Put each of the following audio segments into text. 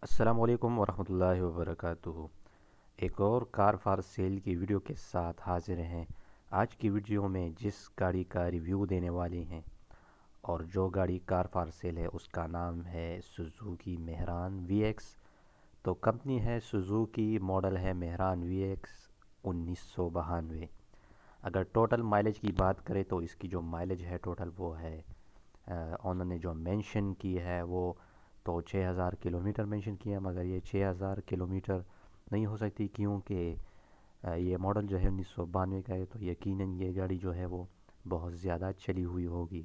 السلام علیکم ورحمۃ اللہ وبرکاتہ۔ ایک اور کار فار سیل کی ویڈیو کے ساتھ حاضر ہیں۔ آج کی ویڈیو میں جس گاڑی کا ریویو دینے والے ہیں اور جو گاڑی کار فار سیل ہے اس کا نام ہے سوزوکی مہران وی ایکس۔ تو کمپنی ہے سوزوکی، ماڈل ہے مہران وی ایکس 1992۔ اگر ٹوٹل مائلیج کی بات کریں تو اس کی جو مائلیج ہے ٹوٹل وہ ہے انہوں نے جو مینشن کی ہے وہ تو 6000 کلومیٹر مینشن کیا، مگر یہ 6000 کلومیٹر نہیں ہو سکتی کیونکہ یہ ماڈل جو ہے 1992 کا ہے، تو یقیناً یہ گاڑی جو ہے وہ بہت زیادہ چلی ہوئی ہوگی۔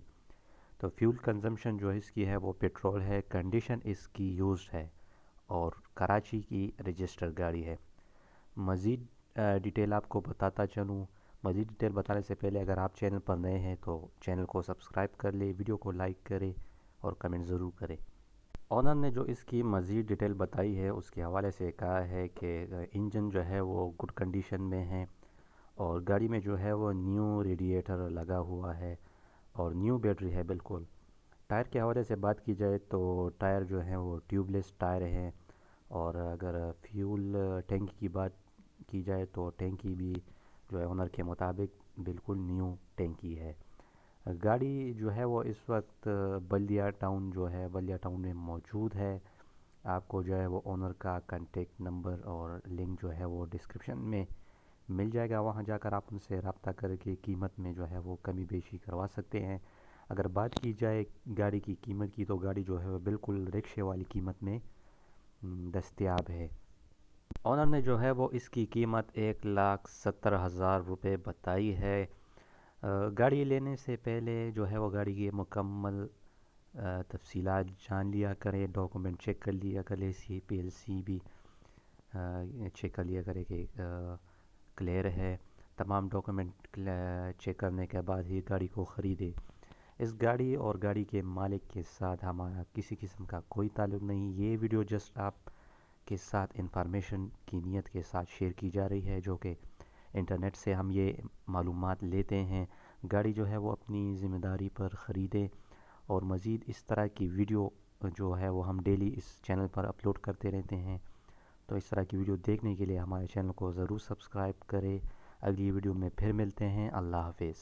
تو فیول کنزمپشن جو اس کی ہے وہ پیٹرول ہے، کنڈیشن اس کی یوزڈ ہے اور کراچی کی رجسٹر گاڑی ہے۔ مزید ڈیٹیل آپ کو بتاتا چلوں۔ مزید ڈیٹیل بتانے سے پہلے اگر آپ چینل پر نئے ہیں تو چینل کو سبسکرائب کر لیں، ویڈیو کو لائک کریں اور کمنٹ ضرور کریں۔ آنر نے جو اس کی مزید ڈیٹیل بتائی ہے اس کے حوالے سے کہا ہے کہ انجن جو ہے وہ گڈ کنڈیشن میں ہے اور گاڑی میں جو ہے وہ نیو ریڈیٹر لگا ہوا ہے اور نیو بیٹری ہے بالکل۔ ٹائر کے حوالے سے بات کی جائے تو ٹائر جو ہیں وہ ٹیوب لیس ٹائر ہیں، اور اگر فیول ٹینکی کی بات کی جائے تو ٹینکی بھی جو ہے آنر کے مطابق بالکل نیو ٹینکی ہے۔ گاڑی جو ہے وہ اس وقت بلدیہ ٹاؤن جو ہے بلدیہ ٹاؤن میں موجود ہے۔ آپ کو جو ہے وہ آنر کا کانٹیکٹ نمبر اور لنک جو ہے وہ ڈسکرپشن میں مل جائے گا، وہاں جا کر آپ ان سے رابطہ کر کے قیمت میں جو ہے وہ کمی بیشی کروا سکتے ہیں۔ اگر بات کی جائے گاڑی کی قیمت کی تو گاڑی جو ہے وہ بالکل رکشے والی قیمت میں دستیاب ہے۔ آنر نے جو ہے وہ اس کی قیمت 1,70,000 روپے بتائی ہے۔ گاڑی لینے سے پہلے جو ہے وہ گاڑی کی مکمل تفصیلات جان لیا کریں، ڈاکومنٹ چیک کر لیا کریں، PLC بھی چیک کر لیا کریں کہ کلیئر ہے۔ تمام ڈاکومنٹ چیک کرنے کے بعد ہی گاڑی کو خریدے۔ اس گاڑی اور گاڑی کے مالک کے ساتھ ہمارا کسی قسم کا کوئی تعلق نہیں۔ یہ ویڈیو جسٹ آپ کے ساتھ انفارمیشن کی نیت کے ساتھ شیئر کی جا رہی ہے، جو کہ انٹرنیٹ سے ہم یہ معلومات لیتے ہیں۔ گاڑی جو ہے وہ اپنی ذمہ داری پر خریدیں، اور مزید اس طرح کی ویڈیو جو ہے وہ ہم ڈیلی اس چینل پر اپلوڈ کرتے رہتے ہیں، تو اس طرح کی ویڈیو دیکھنے کے لیے ہمارے چینل کو ضرور سبسکرائب کریں۔ اگلی ویڈیو میں پھر ملتے ہیں۔ اللہ حافظ۔